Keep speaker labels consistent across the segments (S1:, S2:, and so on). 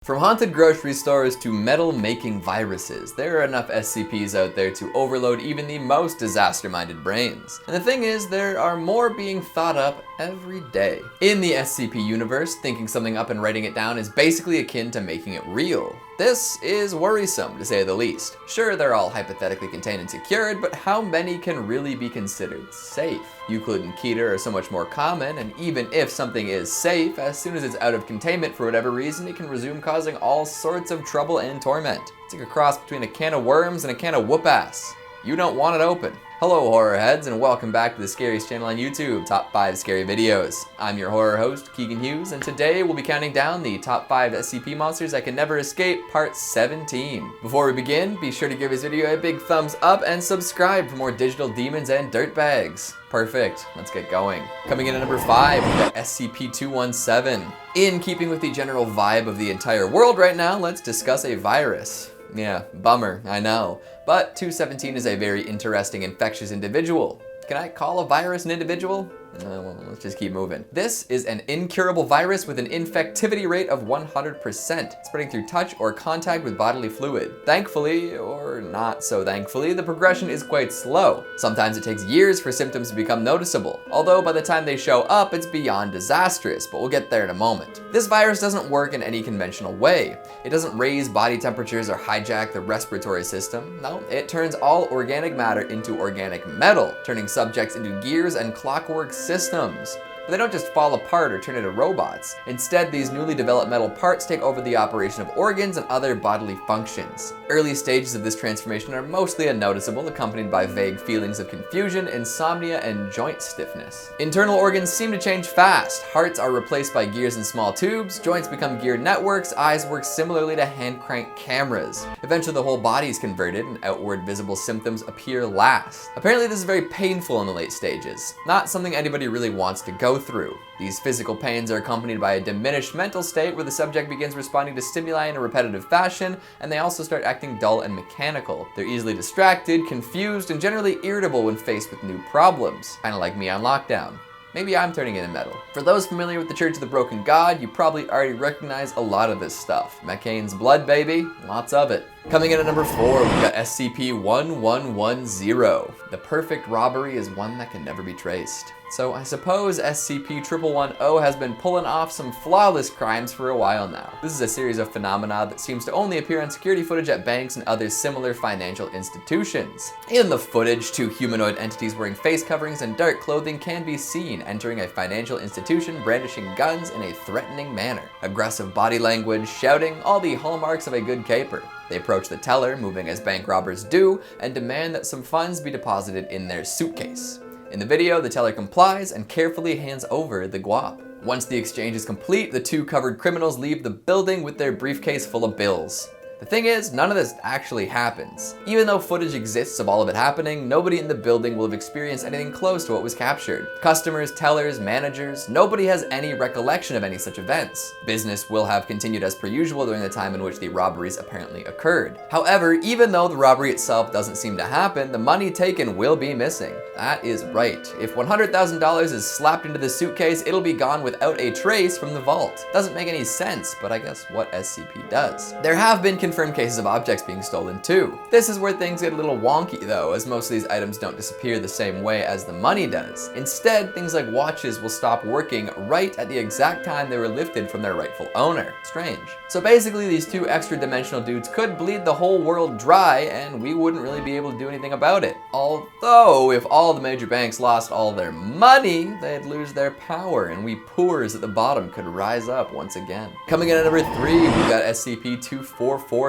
S1: From haunted grocery stores to metal-making viruses, there are enough SCPs out there to overload even the most disaster-minded brains. And the thing is, there are more being thought up every day. In the SCP universe, thinking something up and writing it down is basically akin to making it real. This is worrisome, to say the least. Sure, they're all hypothetically contained and secured, but how many can really be considered safe? Euclid and Keter are so much more common, and even if something is safe, as soon as it's out of containment for whatever reason, it can resume causing all sorts of trouble and torment. It's like a cross between a can of worms and a can of whoop-ass. You don't want it open. Hello horror heads, and welcome back to the scariest channel on YouTube, Top 5 Scary Videos. I'm your horror host, Keegan Hughes, and today we'll be counting down the top 5 SCP monsters that can never escape, part 17. Before we begin, be sure to give this video a big thumbs up and subscribe for more digital demons and dirtbags. Perfect, let's get going. Coming in at number 5, we got SCP-217. In keeping with the general vibe of the entire world right now, let's discuss a virus. Yeah, bummer, I know. But 217 is a very interesting infectious individual. Can I call a virus an individual? Well, let's just keep moving. This is an incurable virus with an infectivity rate of 100%, spreading through touch or contact with bodily fluid. Thankfully, or not so thankfully, the progression is quite slow. Sometimes it takes years for symptoms to become noticeable, although by the time they show up, it's beyond disastrous, but we'll get there in a moment. This virus doesn't work in any conventional way. It doesn't raise body temperatures or hijack the respiratory system. No, it turns all organic matter into organic metal, turning subjects into gears and clockwork systems. But they don't just fall apart or turn into robots. Instead, these newly developed metal parts take over the operation of organs and other bodily functions. Early stages of this transformation are mostly unnoticeable, accompanied by vague feelings of confusion, insomnia, and joint stiffness. Internal organs seem to change fast. Hearts are replaced by gears and small tubes, joints become geared networks, eyes work similarly to hand crank cameras. Eventually the whole body is converted and outward visible symptoms appear last. Apparently this is very painful in the late stages, not something anybody really wants to go through. These physical pains are accompanied by a diminished mental state where the subject begins responding to stimuli in a repetitive fashion, and they also start acting dull and mechanical. They're easily distracted, confused, and generally irritable when faced with new problems. Kinda like me on lockdown. Maybe I'm turning into metal. For those familiar with the Church of the Broken God, you probably already recognize a lot of this stuff. McCain's blood, baby, lots of it. Coming in at number 4, we've got SCP-1110. The perfect robbery is one that can never be traced. So I suppose SCP-1110 has been pulling off some flawless crimes for a while now. This is a series of phenomena that seems to only appear on security footage at banks and other similar financial institutions. In the footage, 2 humanoid entities wearing face coverings and dark clothing can be seen entering a financial institution brandishing guns in a threatening manner. Aggressive body language, shouting, all the hallmarks of a good caper. They approach the teller, moving as bank robbers do, and demand that some funds be deposited in their suitcase. In the video, the teller complies and carefully hands over the guap. Once the exchange is complete, the 2 covered criminals leave the building with their briefcase full of bills. The thing is, none of this actually happens. Even though footage exists of all of it happening, nobody in the building will have experienced anything close to what was captured. Customers, tellers, managers, nobody has any recollection of any such events. Business will have continued as per usual during the time in which the robberies apparently occurred. However, even though the robbery itself doesn't seem to happen, the money taken will be missing. That is right. If $100,000 is slapped into the suitcase, it'll be gone without a trace from the vault. Doesn't make any sense, but I guess what SCP does. There have been confirmed cases of objects being stolen too. This is where things get a little wonky though, as most of these items don't disappear the same way as the money does. Instead, things like watches will stop working right at the exact time they were lifted from their rightful owner. Strange. So basically these 2 extra dimensional dudes could bleed the whole world dry and we wouldn't really be able to do anything about it. Although, if all the major banks lost all their money, they'd lose their power and we poors at the bottom could rise up once again. Coming in at number 3, we've got SCP-2446.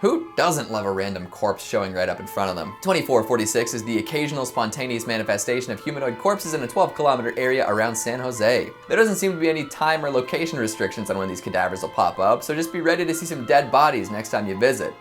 S1: Who doesn't love a random corpse showing right up in front of them? 2446 is the occasional spontaneous manifestation of humanoid corpses in a 12-kilometer area around San Jose. There doesn't seem to be any time or location restrictions on when these cadavers will pop up, so just be ready to see some dead bodies next time you visit.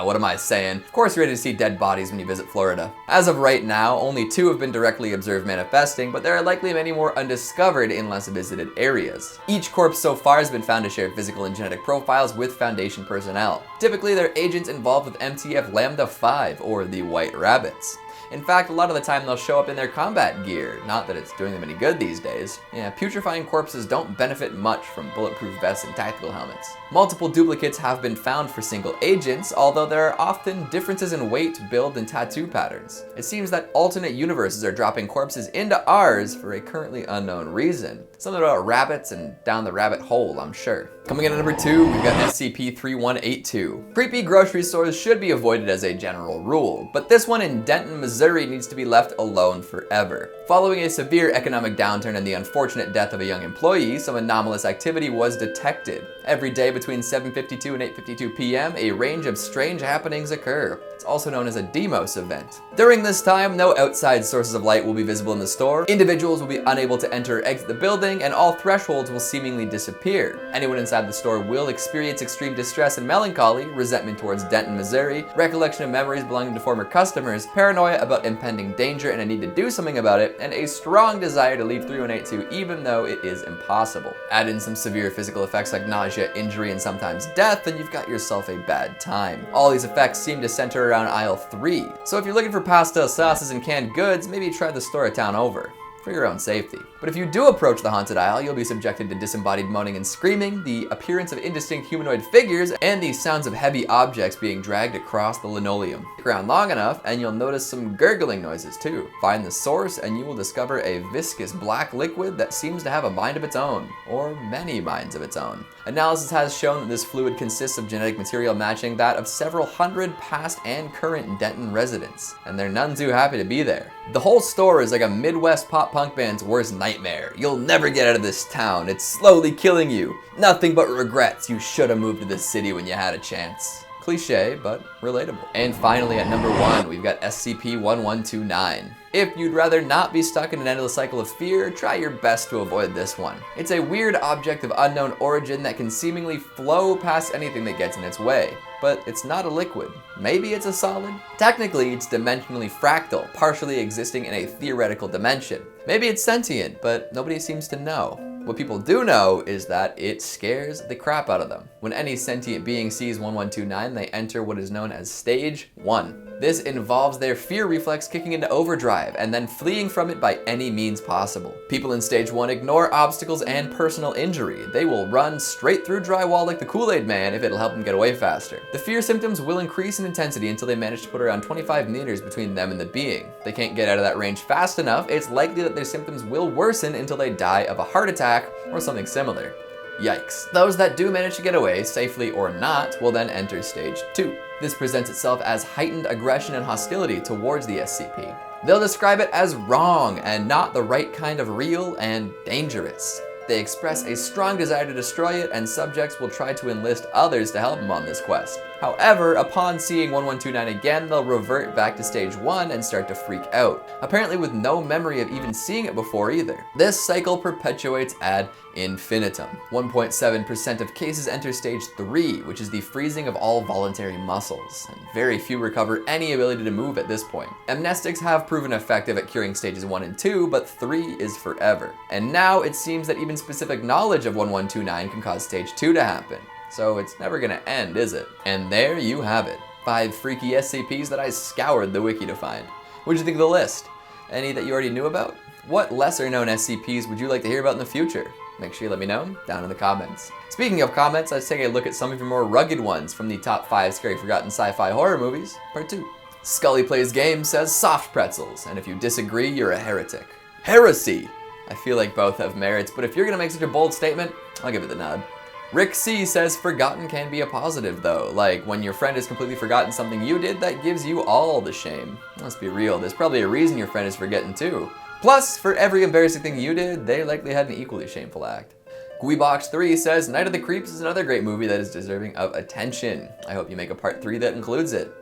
S1: What am I saying? Of course you're ready to see dead bodies when you visit Florida. As of right now, only 2 have been directly observed manifesting, but there are likely many more undiscovered in less visited areas. Each corpse so far has been found to share physical and genetic profiles with Foundation personnel. Typically, they're agents involved with MTF Lambda 5, or the White Rabbits. In fact, a lot of the time they'll show up in their combat gear, not that it's doing them any good these days. Yeah, putrefying corpses don't benefit much from bulletproof vests and tactical helmets. Multiple duplicates have been found for single agents, although there are often differences in weight, build, and tattoo patterns. It seems that alternate universes are dropping corpses into ours for a currently unknown reason. Something about rabbits and down the rabbit hole, I'm sure. Coming in at number 2, we've got SCP-3182. Creepy grocery stores should be avoided as a general rule, but this one in Denton, Missouri needs to be left alone forever. Following a severe economic downturn and the unfortunate death of a young employee, some anomalous activity was detected. Every day between 7:52 and 8:52 p.m., a range of strange happenings occur. It's also known as a Demos event. During this time, no outside sources of light will be visible in the store, individuals will be unable to enter or exit the building, and all thresholds will seemingly disappear. Anyone inside the store will experience extreme distress and melancholy, resentment towards Denton, Missouri, recollection of memories belonging to former customers, paranoia about impending danger and a need to do something about it, and a strong desire to leave 3182 even though it is impossible. Add in some severe physical effects like nausea, injury, and sometimes death, and you've got yourself a bad time. All these effects seem to center around aisle 3. So if you're looking for pastel sauces and canned goods, maybe try the store a town over, for your own safety. But if you do approach the haunted aisle, you'll be subjected to disembodied moaning and screaming, the appearance of indistinct humanoid figures, and the sounds of heavy objects being dragged across the linoleum. Stick around long enough and you'll notice some gurgling noises too. Find the source and you will discover a viscous black liquid that seems to have a mind of its own, or many minds of its own. Analysis has shown that this fluid consists of genetic material matching that of several hundred past and current Denton residents, and they're none too happy to be there. The whole store is like a Midwest pop punk band's worst nightmare. You'll never get out of this town. It's slowly killing you. Nothing but regrets. You should have moved to this city when you had a chance. Cliche, but relatable. And finally, at number 1, we've got SCP-1129. If you'd rather not be stuck in an endless cycle of fear, try your best to avoid this one. It's a weird object of unknown origin that can seemingly flow past anything that gets in its way. But it's not a liquid. Maybe it's a solid? Technically, it's dimensionally fractal, partially existing in a theoretical dimension. Maybe it's sentient, but nobody seems to know. What people do know is that it scares the crap out of them. When any sentient being sees 1129, they enter what is known as Stage 1. This involves their fear reflex kicking into overdrive and then fleeing from it by any means possible. People in Stage 1 ignore obstacles and personal injury. They will run straight through drywall like the Kool-Aid Man if it'll help them get away faster. The fear symptoms will increase in intensity until they manage to put around 25 meters between them and the being. If they can't get out of that range fast enough, it's likely that their symptoms will worsen until they die of a heart attack or something similar. Yikes. Those that do manage to get away, safely or not, will then enter Stage 2. This presents itself as heightened aggression and hostility towards the SCP. They'll describe it as wrong and not the right kind of real and dangerous. They express a strong desire to destroy it, and subjects will try to enlist others to help them on this quest. However, upon seeing 1129 again, they'll revert back to Stage 1 and start to freak out, apparently with no memory of even seeing it before either. This cycle perpetuates ad infinitum. 1.7% of cases enter Stage 3, which is the freezing of all voluntary muscles, and very few recover any ability to move at this point. Amnestics have proven effective at curing Stages 1 and 2, but 3 is forever. And now it seems that even specific knowledge of 1129 can cause Stage 2 to happen. So it's never gonna end, is it? And there you have it. 5 freaky SCPs that I scoured the wiki to find. What'd you think of the list? Any that you already knew about? What lesser known SCPs would you like to hear about in the future? Make sure you let me know down in the comments. Speaking of comments, let's take a look at some of your more rugged ones from the top 5 scary forgotten sci-fi horror movies, part 2. Scully Plays Games says soft pretzels, and if you disagree, you're a heretic. Heresy! I feel like both have merits, but if you're gonna make such a bold statement, I'll give it the nod. Rick C says forgotten can be a positive though, like when your friend has completely forgotten something you did that gives you all the shame. Let's be real, there's probably a reason your friend is forgetting too. Plus, for every embarrassing thing you did, they likely had an equally shameful act. Gweebox3 says Night of the Creeps is another great movie that is deserving of attention. I hope you make a part 3 that includes it.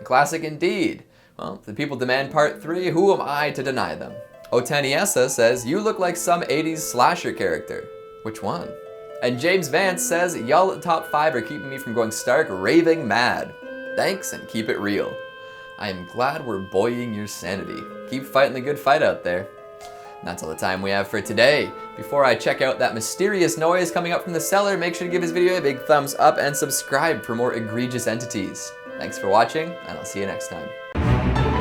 S1: Classic indeed. Well, if the people demand part 3, who am I to deny them? Otaniesa says, you look like some 80s slasher character. Which one? And James Vance says, y'all at the top 5 are keeping me from going stark raving mad. Thanks and keep it real. I am glad we're buoying your sanity. Keep fighting the good fight out there. And that's all the time we have for today. Before I check out that mysterious noise coming up from the cellar, make sure to give this video a big thumbs up and subscribe for more egregious entities. Thanks for watching, and I'll see you next time.